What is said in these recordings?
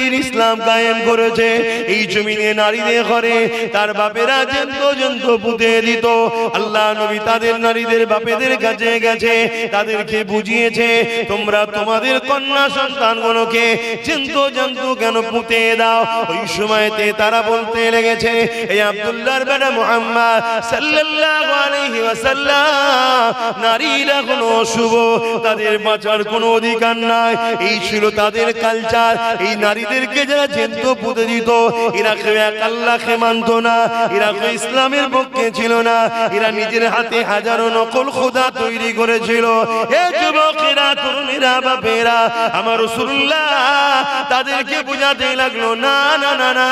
দিন ইসলাম কায়েম করেছে। এই জমিনে নারীদের ঘরে তার বাপেরা জন্ত পুঁতে দিত। আল্লাহ নবী তাদের নারীদের বাপেদের কাছে গেছে, তাদেরকে বুঝিয়েছে তোমরা তোমাদের কন্যা সন্তানগুলোকে জন্ত কেন পুঁতে দাও। ওই সময়তে তারা বলতে লেগেছে, এই আব্দুল্লাহর বেটা মুহাম্মদ সাল্লাল্লাহু আলাইহি ওয়াসাল্লাম, নারীরা কোনো অশুভ, তাদের বাঁচার কোনো অধিকার নাই। এই ছিল তাদের কালচার। এই নারীদেরকে যারা জেন্ত পুঁতে দিত, এরা কেউ এক আল্লাহকে মানত না, এরা কেউ ইসলামের পক্ষে ছিল না, এরা নিজের হাতে হাজারো নকল খোদা তৈরি করেছিল। হে যুবকেরা, তরুণীরা, বাপেরা, আমার রাসূলুল্লাহ তাদেরকে বোঝাতে লাগলো, না না না না,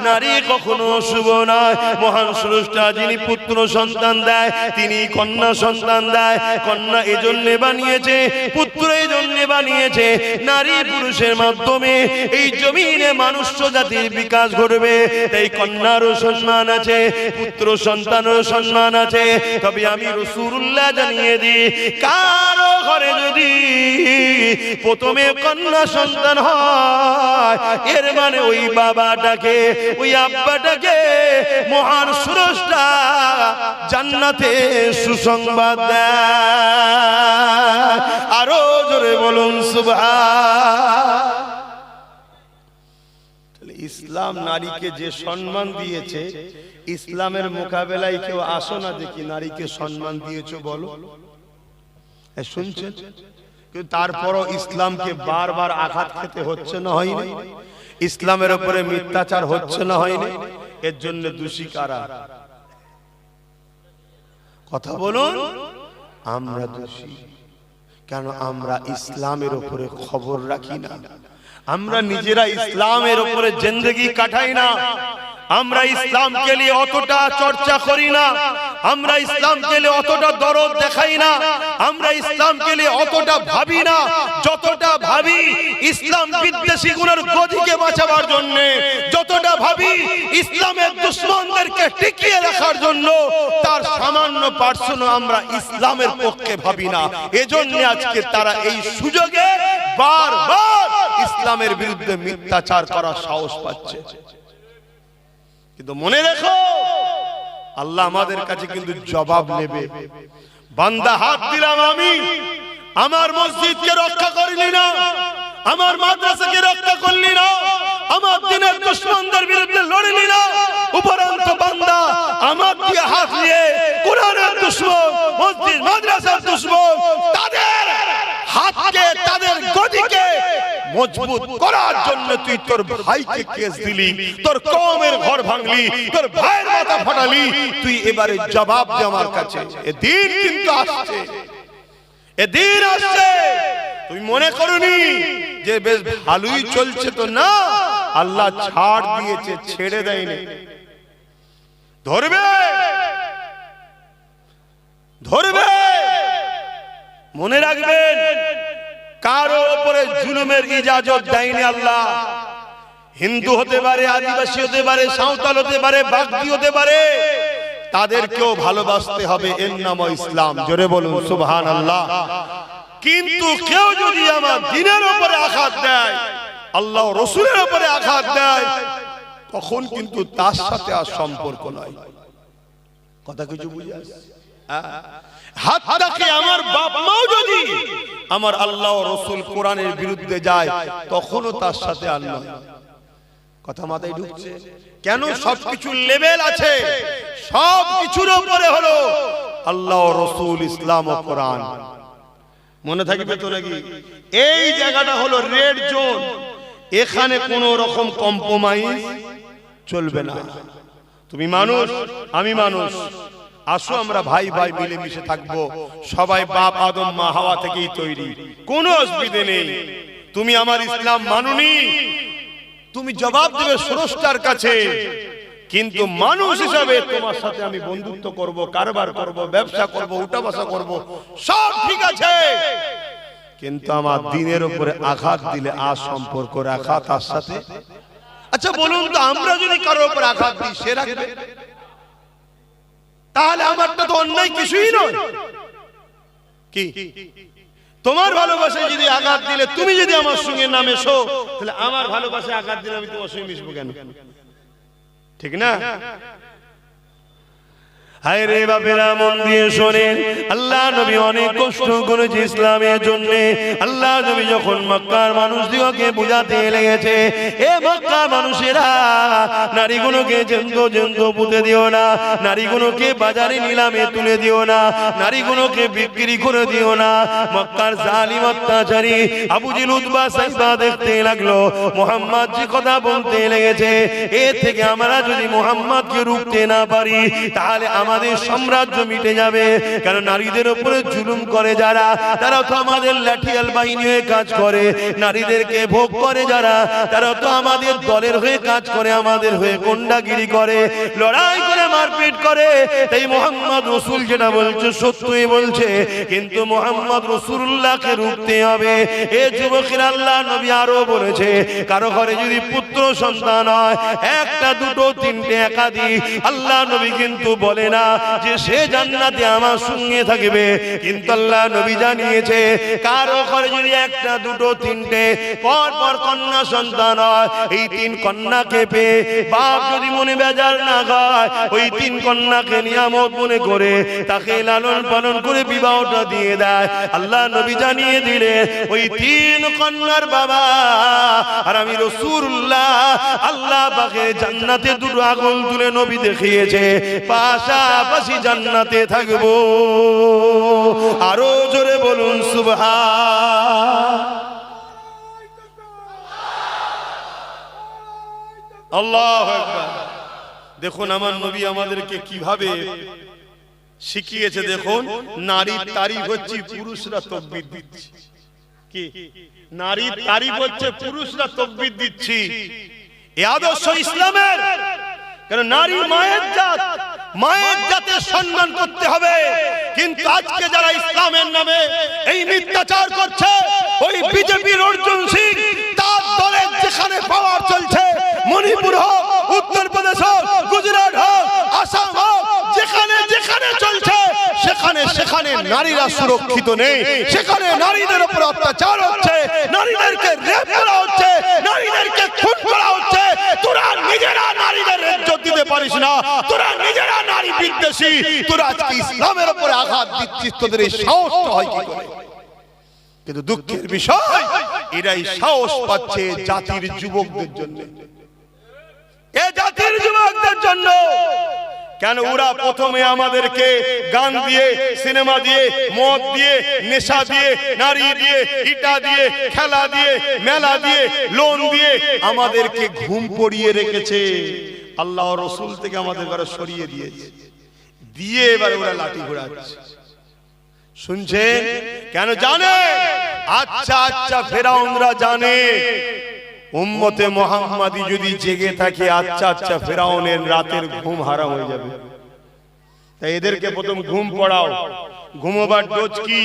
নারী কখনো অশুভ নয়। মহান স্রষ্টা যিনি পুত্র সন্তান দেয়, তিনি কন্যা সন্তান দেয়। কন্যা এজন্য বানিয়েছে, পুত্র এজন্য বানিয়েছে, নারী পুরুষের মাধ্যমে এই জমিনে মানুষ জাতির বিকাশ ঘটবে। তাই কন্যারও সম্মান আছে, পুত্র সন্তানেরও সম্মান আছে। তবে আমি রাসূলুল্লাহ জানিয়ে দিই, কারো ঘরে যদি প্রথমে কন্যা সন্তান হয়, এর মানে ওই বাবাটাকে, ওই আব্বাটাকে মহান স্রষ্টা জান্নাতে সুসংবাদ দেয়। আরো জোরে বলুন সুবহান। ইসলাম নারীকে যে সম্মান দিয়েছে, ইসলামের মোকাবেলায় কেউ আসো না দেখি নারীকে সম্মান দিয়েছো বলো। শুনছেন? কিন্তু তারপরও ইসলামকে বারবার আঘাত খেতে হচ্ছে না, হয়নি? ইসলামের উপরে মিথ্যাচার হচ্ছে না, হয়নি? এর জন্য দোষী কারা? কথা বলুন। আমরা দোষী। কেন? আমরা ইসলামের উপরে খবর রাখি না, আমরা নিজেরা ইসলামের উপরে জিন্দেগি কাটাই না, আমরা ইসলামকে নিয়ে অতটা চর্চা করি না, আমরা ইসলামকে নিয়ে অতটা দরদ দেখাই না, আমরা ইসলামকে নিয়ে অতটা ভাবি না যতটা ভাবি ইসলাম বিদ্বেষী গুলোর গদিকে বাঁচাবার জন্য, যতটা ভাবি ইসলামের দুশমনদেরকে টিকিয়ে রাখার জন্য। তার সামান্য পার্সেন্ট আমরা ইসলামের পক্ষে ভাবি না। এজন্য আজকে তারা এই সুযোগে বারবার ইসলামের বিরুদ্ধে মিথ্যাচার করার সাহস পাচ্ছে। কিন্তু মনে রেখো, আল্লাহ আমাদের কাছে কিন্তু জবাব নেবে। বান্দা হাত দিলাম আমি, আমার মসজিদকে রক্ষা করলি না, আমার মাদ্রাসাকে রক্ষা করলি না, আমার দিনের দুশমনদের বিরুদ্ধে লড়লি না, উপরন্ত বান্দা আমার দিয়ে হাত নিয়ে কোরআনের দুশমন, মসজিদ মাদ্রাসার দুশমন, তাদের হাতকে, তাদের গদিকে মজবুত করার জন্য তুই তোর ভাইকে কেস দিলি, তোর কওমের ঘর ভাঙলি, তোর ভাইয়ের মাথা ফাটালি। তুই এবারে জবাব দে আমার কাছে। এদিন কিন্তু আসছে, এদিন আসছে। তুই মনে করনি যে বেশ ভালোই চলছে, তো না, আল্লাহ ছাড় দিয়েছে, ছেড়ে দেয়নি। ধরবে, ধরবে। মনে রাখবেন, কারো উপরে জুলুমের ইজাজত দেয়নি আল্লাহ। হিন্দু হতে পারে, আদিবাসী হতে পারে, সাঁওতাল হতে পারে, বাগদি হতে পারে, তাদেরকেও ভালোবাসতে হবে। এর নাম ইসলাম। জোরে বলুন সুবহানাল্লাহ। কিন্তু কেউ যদি আমার দ্বীনের উপরে আঘাত দেয়, আল্লাহ রাসূলের উপরে আঘাত দেয়, তখন কিন্তু তার সাথে আর সম্পর্ক নয়। কথা কিছু বুঝে আসছে? হাত্তাকে আমার বাপ মাও যদি আমার আল্লাহ ও রাসূল কোরআনের বিরুদ্ধে যায়, তখনও তার সাথে আর নয়। কথা মাথায় ঢুকছে? কেন? সবকিছুর লেভেল আছে, সবকিছুর উপরে হলো আল্লাহ ও রাসূল, ইসলাম ও কোরআন। মনে থাকবে তো নাকি? এই জায়গাটা হলো রেড জোন। এখানে কোনো রকম কম্প্রোমাইজ চলবে না। তুমি মানুষ, আমি মানুষ, আসো আমরা ভাই ভাই মিলেমিশে থাকবো। সবাই বাপ আদম মা হাওয়া থেকেই তৈরি, কোনো অসুবিধে নেই। তুমি আমার ইসলাম মানুনি, তুমি জবাব দেবে স্রষ্টার কাছে। কিন্তু মানুষ হিসাবে তোমার সাথে আমি বন্ধুত্ব করব, কারবার করব, ব্যবসা করব, উঠা বসা করব, সব ঠিক আছে। কিন্তু আমার দ্বীনের উপরে আঘাত দিলে আর সম্পর্ক রাখা তার সাথে। আচ্ছা বলুন তো, আমরা যদি কারোর উপর আঘাত দিই, সে রাখবে? তাহলে আমারটা তো অন্যায় কিছুই নয়। কি তোমার ভালোবাসায় যদি আঘাত দিলে, তুমি যদি আমার সঙ্গে না মেশো, তাহলে আমার ভালোবাসায় আঘাত দিলে আমি তোমার সঙ্গে মিশবো কেন? ঠিক না? হায় রে বাপেরা, মন দিয়ে শোনেন, আল্লাহ নবী অনেক কষ্ট করেছে ইসলামের জন্য। আল্লাহ নবী যখন মক্কার মানুষদিগকে বুঝাতে লেগেছে, এ মক্কার মানুষেরা, নারীগুলোকে জন্ত পুঁতে দিও না, নারীগুলোকে বাজারে নিলামে তুলে দিও না, নারীগুলোকে বিক্রি করে দিও না। মক্কার জালিম অত্যাচারী আবু জেহেল উতবা সাইবা দেখতে লাগলো মুহাম্মদ যে কথা বলতে লেগেছে, এর থেকে আমরা যদি মুহাম্মদকে রুখতে না পারি, তাহলে আমাদের সাম্রাজ্য মিটে যাবে। কারণ নারীদের উপরে জুলুম করে যারা, তারা তো আমাদের লাঠিয়াল বাহিনী হয়ে কাজ করে। নারীদেরকে ভোগ করে যারা, তারা তো আমাদের দলের হয়ে কাজ করে, আমাদের হয়ে গুন্ডাগিরি করে, লড়াই করে, মারপিট করে। তাই মুহাম্মদ রাসূল যেটা বলছে সত্যই বলছে, কিন্তু মুহাম্মদ রাসূলুল্লাহকে রুখতে হবে। এ যুবকেরা, আল্লাহ নবী আরো বলেছে, কারো ঘরে যদি পুত্র সন্তান হয়, একটা, দুটো, তিনটে, একাধিক, আল্লাহ নবী কিন্তু বলে না যে সে জান্নাতে আমার সঙ্গে থাকবে। কিন্তু আল্লাহ নবী জানিয়েছে, কারো ঘরে যদি একটা, দুটো, তিনটে পর পর কন্যা সন্তান হয়, এই তিন কন্যাকে পেয়ে বাপ যদি মনে বেজার না হয়, ওই তিন কন্যাকে নিয়ামত মনে করে তাকে লালন পালন করে বিবাহটা দিয়ে দেয়। আল্লাহ নবী জানিয়ে দিলেন, ওই তিন কন্যার বাবা আর আমি রাসূলুল্লাহ আল্লাহ পাকের জান্নাতে দুটো আগুন তুলে নবী দেখিয়েছে, পাশাপাশি জান্নাতে থাকবো। আরো জোরে বলুন সুবহান আল্লাহু আকবার। দেখুন আমার নবী আমাদেরকে কিভাবে শিখিয়েছে। দেখুন, নারীর তারিফ হচ্ছে পুরুষরা তাকবীর দিচ্ছে। কি নারীর তারিফ হচ্ছে পুরুষরা তাকবীর দিচ্ছে। এই আদর্শ ইসলামের। কারণ নারী মায়ের জাত, মায়ের জাতের সম্মান করতে হবে। কিন্তু আজকে যারা ইসলামের নামে এই মিথ্যাচার করছে, ওই বিজেপির অর্জুন সিং, তার দলের যেখানে পাওয়ার চলছে, মণিপুর হোক, উত্তরপ্রদেশ হোক, গুজরাট হোক, আসাম হোক, যেখানে যেখানে চলছে, সেখানে সেখানে নারীরা সুরক্ষিত নেই। সেখানে নারীদের উপর অত্যাচার হচ্ছে, নারীদেরকে রেপ করা হচ্ছে, নারীদেরকে খুন করা হচ্ছে। তোরা নিজেরা নারীদের ইজ্জত দিতে পারিস না, তোরা নিজেরা নারী বিদ্বেষী, তোরা আজকে ইসলামের উপরে আঘাত দিচ্ছিস, তোদের এই সাহসটা হয় কি করে? কিন্তু দুঃখের বিষয়, এরাই সাহস পাচ্ছে জাতির যুবকদের জন্য, এ জাতির যুবকদের জন্য। কেন ওরা প্রথমে আমাদেরকে গান দিয়ে, সিনেমা দিয়ে, মদ দিয়ে, নেশা দিয়ে, নারী দিয়ে, ইটা দিয়ে, খেলা দিয়ে, মেলা দিয়ে, লোন দিয়ে আমাদেরকে ঘুম পড়িয়ে রেখেছে। আল্লাহ রাসূল থেকে আমাদের ঘরে সরিয়ে দিয়েছে, দিয়ে এবারে ওরা লাঠি ঘোরাচ্ছে। শুনছেন? কেন জানে? আচ্ছা আচ্ছা ফেরাউনরা জানে উম্মতে মুহাম্মাদি যদি জেগে থাকে, আচ্ছা আচ্ছা ফেরাউনের রাতের ঘুম হারাম হয়ে যাবে। তাই এদেরকে প্রথম ঘুম পড়াও। ঘুমোবার ডোজ কি?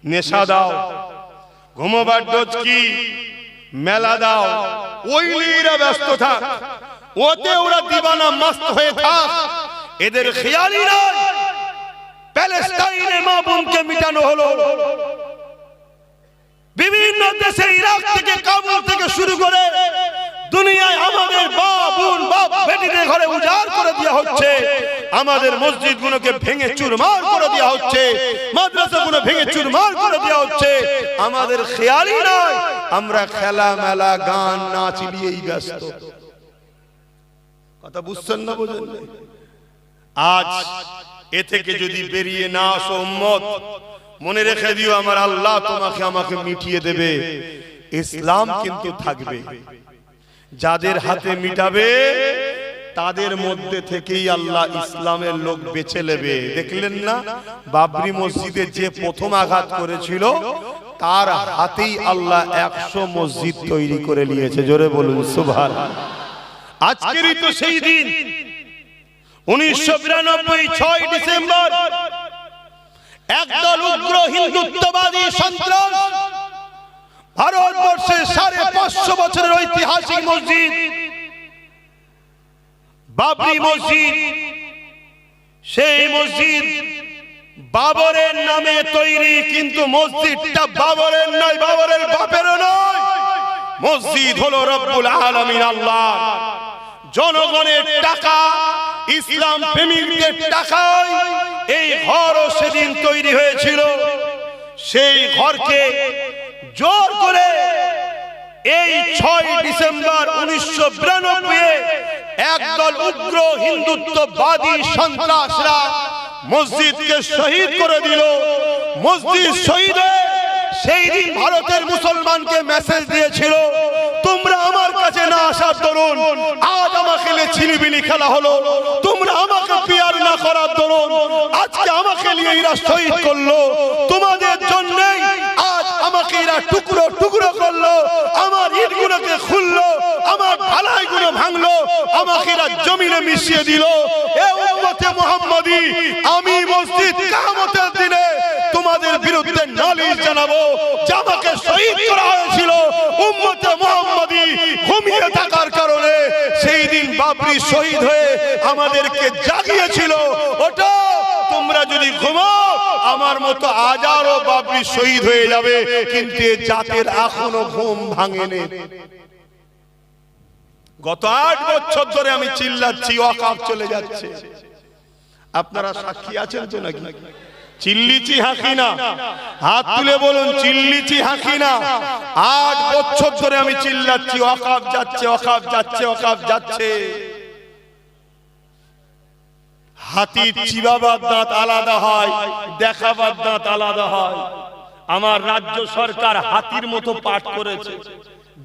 নেশা দাও। ঘুমোবার ডোজ কি? মেলা দাও। ওই নিয়ে এরা ব্যস্ত থাক, ওতে ওরা দিবানা মস্ত হয়ে থাক। এদের খেয়ালই নাই প্যালেস্টাইনে মা বোনকে মিটানো হলো। বিভিন্ন দেশে, ইরাক থেকে, কাবুল থেকে শুরু করে দুনিয়ায় আমাদের বাপ বোন, বাপ বেটিদের ঘরে উজাড় করে দেওয়া হচ্ছে। আমাদের মসজিদগুলোকে ভেঙে চুরমার করে দেওয়া হচ্ছে, মাদ্রাসাগুলো ভেঙে চুরমার করে দেওয়া হচ্ছে। আমাদের খেয়ালই নয়, আমরা খেলা মেলা গান নাচ নিয়েই ব্যস্ত। কথা বুঝছেন না? বোঝেন? আজ এ থেকে যদি বেরিয়ে না আসো উম্মত, মনে রেখে দিও, আমার আল্লাহ তোমাকে আমাকে মিটিয়ে দেবে। ইসলাম কিন্তু থাকবে। যাদের হাতে মিটাবে, তাদের মধ্যে থেকেই আল্লাহ ইসলামের লোক বেছে নেবে। দেখলেন না বাবরি মসজিদে যে প্রথম আঘাত করেছিল, তার হাতেই আল্লাহ 100 মসজিদ তৈরি করে নিয়েছে। জোরে বলুন সুবহানাল্লাহ। আজকেরই তো সেই দিন, 1992 6 ডিসেম্বর, একদল উগ্র হিন্দুত্ববাদী সন্ত্রাস ভারতবর্ষের 550 বছরের ঐতিহাসিক মসজিদ বাবরি মসজিদ, সেই মসজিদ বাবরের নামে তৈরি, কিন্তু মসজিদটা বাবরের নয়, বাবরের বাপেরও নয়। মসজিদ হলো রব্বুল আলামিন আল্লাহ। জনগণের টাকা, ইসলাম প্রেমিকদের টাকায় এই ঘরও সেদিন তৈরি হয়েছিল। সেই ঘরকে জোর করে এই 6 ডিসেম্বর 1992 একদল উগ্র হিন্দুত্ববাদী সন্ত্রাসরা মসজিদকে শহীদ করে দিল। মসজিদ শহীদ হয়ে সেই দিন ভারতের মুসলমানকে মেসেজ দিয়েছিল, তোমরা আমার কাছে না আসার দরুন আজ আমাকে ছিনিবিনি খেলা হলো, তোমরা আমাকে পিয়ার না করার দরুন আজকে আমাকে নিয়ে এরা শহীদ করলো, তোমাদের জন্যই আজ আমাকে এরা টুকরো টুকরো করলো, আমার ইটগুলোকে খুললো, আমার ঢালাইগুলো ভাঙলো, আমাকে এরা জমিনে মিশিয়ে দিল। এ উম্মতে মুহাম্মাদি, আমি মসজিদ কিয়ামতের দিনে তোমাদের বিরুদ্ধে নালিশ জানাবো যে আমাকে শহীদ করা হয়েছিল। উম্মতে মুহাম্মাদি ঘুমিয়ে থাকার কারণে সেই দিন বাবরি শহীদ হয়ে আমাদেরকে জাগিয়েছিল। ওটা তোমরা যদি ঘুমাও আমার মতো হাজারো বাবরি শহীদ হয়ে যাবে, কিন্তু এই জাতের এখনো ঘুম ভাঙেনি। গত 8 বছর ধরে আমি চিল্লাচ্ছি ওয়াকফ চলে যাচ্ছে, আপনারা সাক্ষী আছেন তো নাকি? চিল্লিছি হাঁকি না, হাত তুলে বলুন চিল্লিছি হাঁকি না। 8 বছর ধরে আমি চিল্লাচ্ছি ওয়াকফ যাচ্ছে, ওয়াকফ যাচ্ছে, ওয়াকফ যাচ্ছে। হাতির চিবাবার দাঁত আলাদা হয়, দেখাবার দাঁত আলাদা হয়। আমার রাজ্য সরকার হাতির মতো পাঠ করেছে,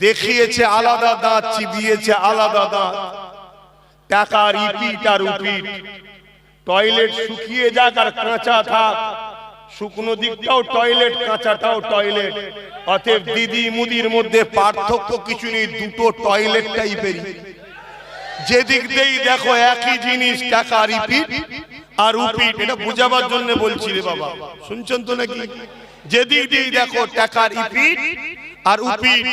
দেখিয়েছে আলাদা দাঁত, চিবিয়েছে আলাদা দাঁত। টাকার ইপিট আর উপিট, টয়লেট শুকিয়ে যাক আর কাঁচা থাক, শুকনো দিকটাও টয়লেট, কাঁচাটাও টয়লেট। অতএব দিদি মুদির মধ্যে পার্থক্য কিছু নেই, দুটো টয়লেট টাইপেরই। যেদিক দিয়েই দেখো একই জিনিস, টাকা রিপিট আর উপিট। এটা বোঝাবার জন্য বলছি রে বাবা, শুনছেন তো নাকি? যেদিক দিয়েই দেখো টাকা রিপিট আর উপিট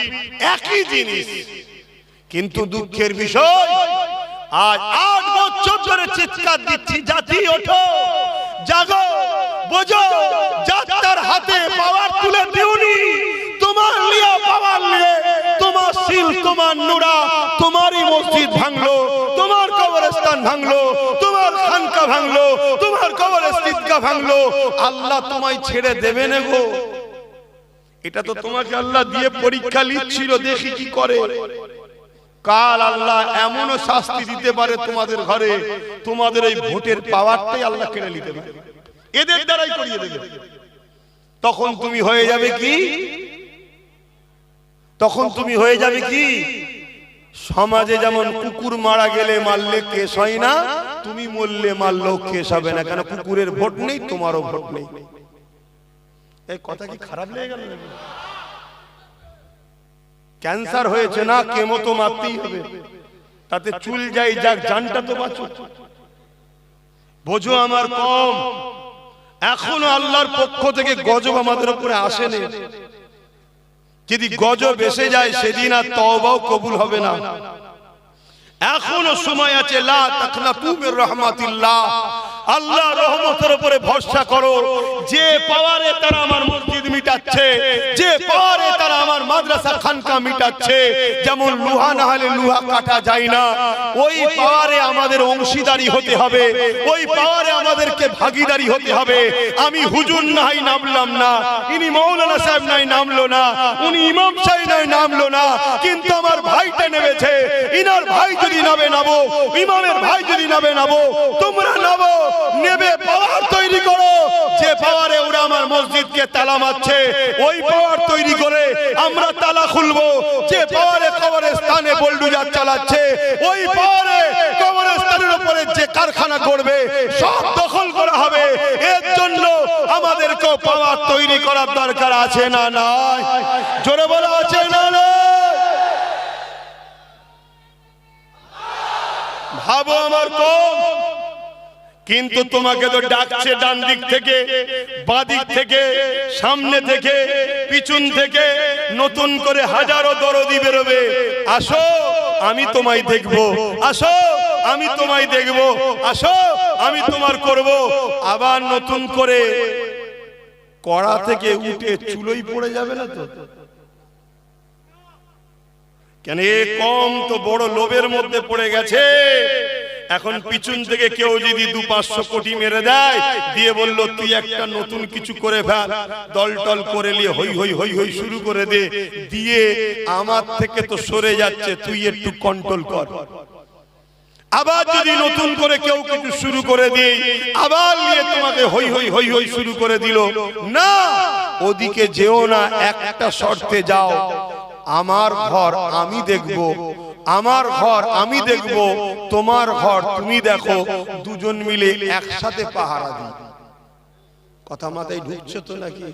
একই জিনিস, কিন্তু দুঃখের বিষয় আজ 8 বছর ধরে চিৎকার দিচ্ছি, জাতি ওঠো, জাগো, বোঝো, যাত্রার হাতে পাওয়ার তুলে দিওনি। তোমার লিয়া পাওয়ার নিয়ে তোমার শিল, তোমার নুরা, তোমারই মসজিদ ভাঙলো, তোমার কবরস্থান ভাঙলো, তোমার খানকা ভাঙলো, তোমার কবরস্থানকা ভাঙলো। আল্লাহ তোমায় ছেড়ে দেবে না গো। এটা তো তোমাকে আল্লাহ দিয়ে পরীক্ষা নিচ্ছিল, দেখি কি করে। কাল আল্লাহ এমনও শাস্তি দিতে পারে তোমাদের ঘরে, তোমাদের এই ভোটের পাওয়ারটাই আল্লাহ কেড়ে নিতে পারে, এদের দ্বারাই করিয়ে দেবে। তখন তুমি হয়ে যাবে কি? তখন তুমি হয়ে যাবে কি? সমাজে যেমন কুকুর মারা গেলে মারলে কেস হয় না, তুমি মরলে মারলেও কেস হবে না, কেন কুকুরের ভোট নেই, তোমারও ভোট নেই। এই কথা কি খারাপ লেগে গেল? ক্যান্সার হয়েছে না, কেমো তো মারতেই হবে, তাতে চুল যাই যাক, জানটা তো বাঁচো। বোঝো আমার কম, এখনো আল্লাহর পক্ষ থেকে গজব আমাদের উপরে আসেনি। যদি গজব এসে যায় সেদিন আর তওবাও কবুল হবে না। এখনো সময় আছে, লা তাকনাতু মির রাহমাতিল্লাহ, আল্লাহর রহমতের উপরে ভরসা করো। যে পাওয়ারে তারা আমার মসজিদ মিটাচ্ছে, যে পাওয়ারে তারা আমার মাদ্রাসা খানকা মিটাচ্ছে, যেমন লোহা না হলে লোহা কাটা যায় না, ওই পাওয়ারে আমাদের অংশীদারি হতে হবে, ওই পাওয়ারে আমাদেরকে ভাগীদারি হতে হবে। আমি হুজুর নাই নামলাম না, ইনি মাওলানা সাহেব নাই নামলো না, উনি ইমাম সাহেব নাই নামলো না, কিন্তু আমার ভাইটা নেমেছে। ইনার ভাই যদি নামে নামো, ইমামের ভাই যদি নামে নামো, তোমরা নামো, নেবে পাওয়ার তৈরি করো। যে পাওয়ারে ওরা আমার মসজিদকে তালা মারছে, ওই পাওয়ার তৈরি করে আমরা তালা খুলবো। যে পাওয়ারে কবরস্থানে বুলডোজার চালাচ্ছে, ওই পাওয়ারে কবরস্থানের উপরে যে কারখানা করবে সব দখল করা হবে। এর জন্য আমাদেরকে পাওয়ার তৈরি করার দরকার আছে না নাই? জোরে বলা আছে না নাই? ভাবো আমার কম, কিন্তু তোমাকে তো ডাকছে ডান দিক থেকে, বাঁ দিক থেকে, সামনে থেকে, পিছন থেকে, নতুন করে হাজারো দরদি বেরোবে। আসো আমি তোমায় দেখবো, আসো আমি তোমায় দেখবো, আসো আমি তোমার করব, আবার নতুন করে কড়া থেকে উঠে চুলোই পড়ে যাবে না তো? কেন এ কম তো বড় লোভের মধ্যে পড়ে গেছে। এখন পিছন থেকে কেউ যদি 200-500 কোটি মেরে দেয়, দিয়ে বলল তুই একটা নতুন কিছু করে ফেল, দল টল করে নিয়ে হই হই হই হই শুরু করে দে, দিয়ে আমার থেকে তো সরে যাচ্ছে, তুই একটু কন্ট্রোল কর। আবার যদি নতুন করে কেউ কিছু শুরু করে দেয়, আবার নিয়ে তোমাকে হই হই হই হই শুরু করে দিল, না ওদিকে যেও না, একটা শর্তে যাও, আমার ঘর আমি দেখব, আমার ঘর আমি দেখব, তোমার ঘর তুমি দেখো, দুজন মিলে একসাথে পাহারা দিই। কথা মাথায় ঢুকছে তো নাকি?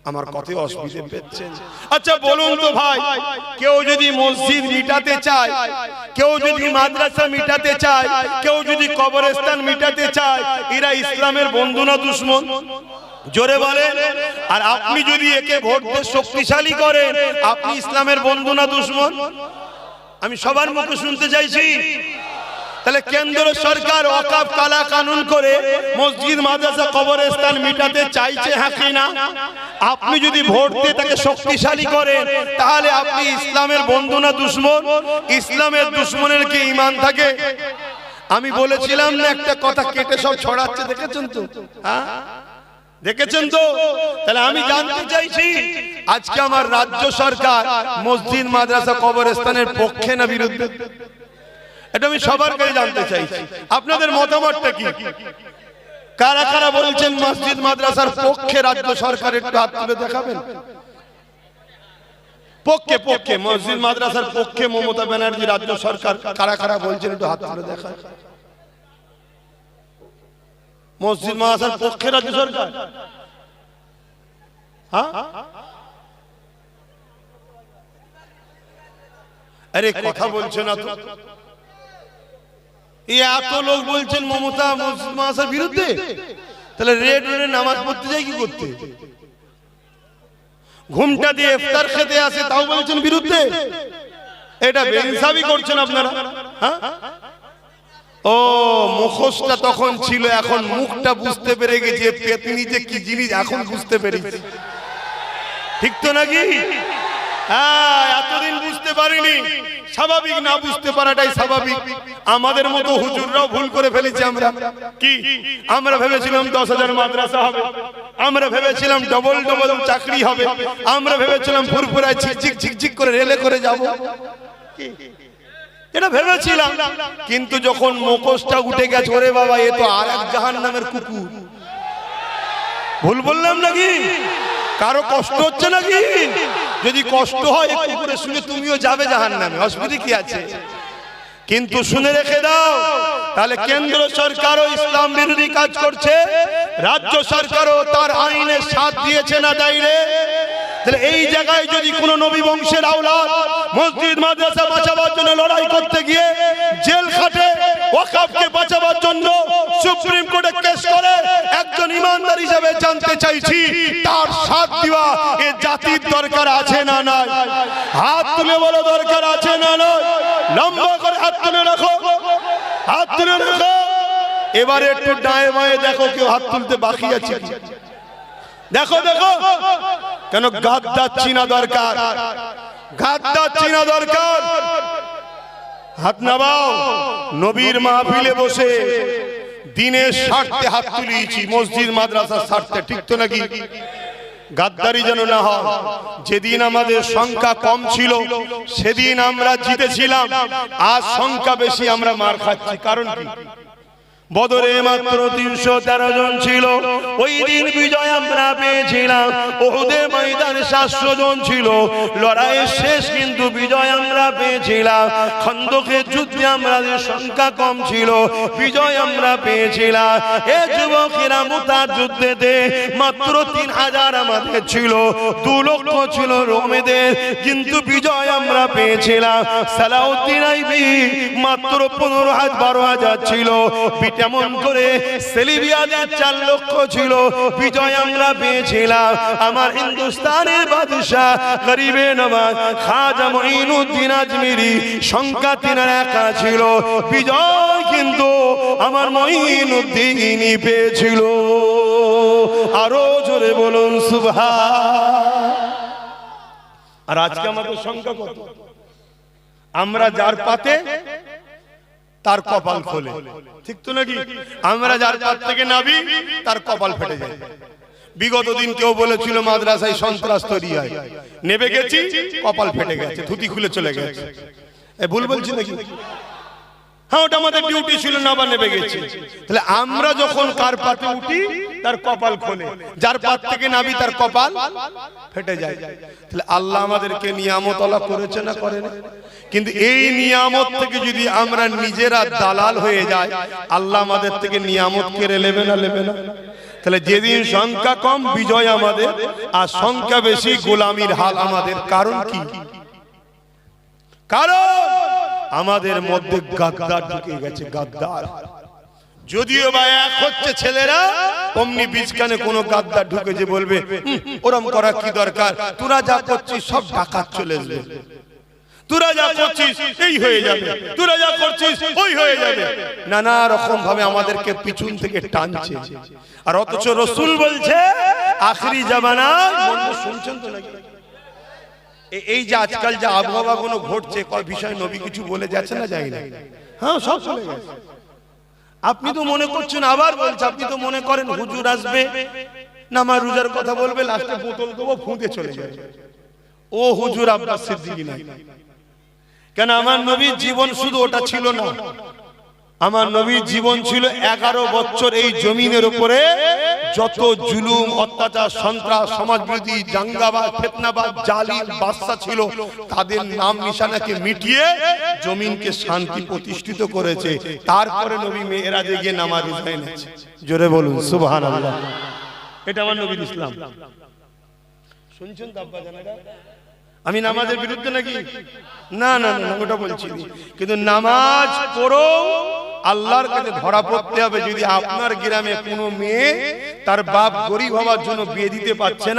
আমার কথায় অসুবিধে পেয়েছেন? আচ্ছা বলুন তো ভাই, কেউ যদি মসজিদ মিটাতে চায়, কেউ যদি মাদ্রাসা মিটাতে চায়, কেউ যদি কবরস্থান মিটাতে চায়, এরা ইসলামের বন্ধু না দুশমন? জোরে বলেন। আর আপনি যদি একে ভোট দিয়ে শক্তিশালী করেন, আপনি ইসলামের বন্ধু না দুশমন? আমি সবার মুখে শুনতে চাইছি। তাহলে কেন্দ্র সরকার ওয়াকফ কালা কানুন করে মসজিদ মাদ্রাসা কবরস্থান মিটাতে চাইছে, হ্যাঁ কি না? আপনি যদি ভোট দিয়ে তাকে শক্তিশালী করেন, তাহলে আপনি ইসলামের বন্ধু না দুশমন? ইসলামের দুশমনের কি ঈমান থাকে? আমি বলেছিলাম না একটা কথা কেটে সব ছড়াচ্ছে, দেখেছেন তো? হ্যাঁ দেখেছেন তো? তাহলে আমি জানতে চাইছি, আজকে আমার রাজ্য সরকার মসজিদ মাদ্রাসা কবরস্থানের পক্ষে না বিরুদ্ধে? এটা আমি সবার কাছে জানতে চাইছি, আপনাদের মতামতটা কি? কারা কারা বলছেন মসজিদ মাদ্রাসার পক্ষে রাজ্য সরকার? একটু হাত তুলে দেখাবেন। পক্ষে পক্ষে মসজিদ মাদ্রাসার পক্ষে মমতা ব্যানার্জি রাজ্য সরকার কারা কারা বলছেন একটু হাত তুলে দেখান। মসজিদ মাদ্রাসার পক্ষে রাজ্য সরকার? হ্যাঁ, আরে কথা বলছে না তো? এত লোক বলছেন মমতা মসজিদ মাদ্রাসার বিরুদ্ধে, তাহলে রেড রোডে নামাজ পড়তে যাই কি করতে? ঘুমটা দিয়ে ইফতার খেতে আসে, তাও বলছেন বিরুদ্ধে। এটা বেইনসাফি করছেন আপনারা। হ্যাঁ, ও মুখোশটা তখন ছিল, এখন মুখটা বুঝতে পেরে গেছে পেতনি যে কি জিনিস, এখন বুঝতে পেরেছি। ঠিক তো নাকি? হ্যাঁ, এতদিন বুঝতে পারিনি। স্বাভাবিক, না বুঝতে পারাটাই স্বাভাবিক। আমাদের মতো হুজুররাও ভুল করে ফেলেছি। আমরা কি, আমরা ভেবেছিলাম 10,000 মাদ্রাসা হবে, আমরা ভেবেছিলাম ডবল ডবল চাকরি হবে, আমরা ভেবেছিলাম ফুরফুরায় ঝিকঝিক ঝিকঝিক করে রেলে করে যাব, এটা ভেবেছিলাম। কিন্তু যখন মুখোশটা উঠে গেছে, ওরে বাবা, এ তো আর এক জাহান্নামের কুকুর। ভুল বললাম নাকি? কারো কষ্ট হচ্ছে নাকি? যদি কষ্ট হয় একটু করে শুনে তুমিও যাবে জাহান্নামে, অসুবিধা কি আছে? কিন্তু শুনে রেখে দাও, তাহলে কেন্দ্র সরকারও ইসলাম বিরোধী কাজ করছে, রাজ্য সরকারও তার আইনের সাথ দিয়েছে না দেয়নি? তাহলে এই জায়গায় যদি কোন নবী বংশের আওলাদ মসজিদ মাদ্রাসা বাঁচাবার জন্য লড়াই করতে গিয়ে জেল খাটে, ওয়াকফকে বাঁচাবার জন্য সুপ্রিম কোর্টে কেস করে, একজন ইমানদার হিসেবে জানতে চাইছি, তার সাথ দেওয়া এ জাতির দরকার আছে না নাই? হাত তুলে বলো, দরকার আছে না নয়? লম্বা করে হাত তুলে রাখো, হাত তুলে রাখো। এবারে একটু ডায়ে বাঁয়ে দেখো কেউ হাত তুলতে বাকি আছে কি? দেখো দেখো, কেন গাদ্দার চিনা দরকার, গাদ্দার চিনা দরকার। হাত নামাও। নবীর মাহফিলে বসে দিনের স্বার্থে হাত তুলিয়েছি, মসজিদ মাদ্রাসার স্বার্থে, ঠিক তো নাকি? গাদ্দারি যেন না হয়। যেদিন আমাদের সংখ্যা কম ছিল সেদিন আমরা জিতেছিলাম, আজ সংখ্যা বেশি আমরা মার খাচ্ছি। কারণ কি? বদরে মাত্র 313 জন ছিল, ওই দিন বিজয় আমরা পেয়েছিলাম। ওহুদে ময়দানে 700 জন ছিল, লড়াইয়ের শেষ কিন্তু বিজয় আমরা পেয়েছিলাম। খন্দকের যুদ্ধে আমাদের সংখ্যা কম ছিল, বিজয় আমরা পেয়েছিলাম। এ যুবকেরা মুতার যুদ্ধেতে মাত্র 3000 আমাদের ছিল, 2 লক্ষ ছিল রোমেদের, কিন্তু বিজয় আমরা পেয়েছিলাম। সালাউদ্দিন আইবি মাত্র 12,000 ছিল, যেমন করে সেলিবিয়াদের 4 লক্ষ ছিল, বিজয় আমরা পেয়েছিলাম। আমার হিন্দুস্তানের বাদশা গরিবে নওয়াজ খাজা মঈনুদ্দিন আজমিরি সংখ্যা 3 একা ছিল, বিজয় কিন্তু আমার মঈনুদ্দিনই পেয়েছিল। আরো জোরে বলুন সুবহান। আর আজকে আমাদের সংখ্যা কত? আমরা যার পাতে তার কপাল খোলে, ঠিক তো নাকি? আমরা যার পাত থেকে নাবি তার কপাল ফেটে যায়। বিগত দিন কেউ বলেছিল মাদ্রাসায় সন্ত্রাস তৈরি হয়, নেবে গেছি কপাল ফেটে গেছে, ধুতি খুলে চলে গেছে। ভুল বলছি নাকি? হ্যাঁ, ওটা আমাদের ডিউটি ছিল না, বা নেবে গেছি। তাহলে আমরা যখন কার পাতে উঠি তার কপাল খোলে, যার পাত থেকে নাবি তার কপাল ফেটে যায়। তাহলে আল্লাহ আমাদেরকে নিয়ামত আল্লাহ করেছে না করেন? কিন্তু এই নিয়ামত থেকে যদি আমরা নিজেরা দালাল হয়ে যাই, আল্লাহ আমাদের থেকে নিয়ামত কেড়ে নেবে না, নেবে না? তাহলে যেদিন সংখ্যা কম বিজয় আমাদের, আর সংখ্যা বেশি গোলামির হাল আমাদের। কারণ কি? কারণ আমাদের মধ্যে গাদ্দার ঢুকে গেছে, গাদ্দার। যদিও বা এক হচ্ছে ছেলেরা, অমনি বীজখানে কোনো গাদ্দার ঢুকেছে, বলবে ওরম করা কি দরকার, তোরা যা করছিস সব ডাকাত চলে আসবে, তোরা যা করছিস এই হয়ে যাবে, তোরা যা করছিস ওই হয়ে যাবে। নানা রকম ভাবে আমাদেরকে পিছন থেকে টানছে। আর অথচ রাসূল বলছে আখেরি জামানায়, শুনছেন তো নাকি? এই যে আজকাল যে আবহাওয়া গুলো ঘটছে, কয় বিষয় নবী কিছু বলে যাচ্ছে না, যায় না? হ্যাঁ, সব চলে গেছে। আপনি তো মনে করছেন, আবার বলছে, আপনি তো মনে করেন হুজুর আসবে নামাজ রোজার কথা বলবে, লাস্টে বোতল দেবো ফুঁতে চলে যাবে। ও হুজুর আব্বাস সিদ্দিকী নাই। কেন? আমার নবীর জীবন শুধু ওটা ছিল না, আমার নবীর জীবন ছিল 11 বছর এই জমিনের উপরে যত জুলুম, অত্যাচার, সন্ত্রাস, সমাজবিরোধী, দাঙ্গাবাজ, ফিতনাবাজ, জালিম বাদশা ছিল, তাদের নাম নিশানাকে মিটিয়ে জমিনকে শান্তি প্রতিষ্ঠিত করেছে। তারপরে নবী মেরাজে গিয়ে নামাজ রোজা এনেছে। জোরে বলুন সুবহানাল্লাহ। এটা আমার নবীর ইসলাম। শুনছেন তো আব্বা জানেরা? আমি নামাজের বিরুদ্ধে নাকি? না না না, ওটা বলছি। কিন্তু নামাজ পড়ো, আল্লাহর কাছে ধরা পড়তে হবে। যদি আপনার গ্রামে কোনো মেয়ে তার বাপ গরিব হওয়ার জন্য বিয়ে দিতে পারছে না,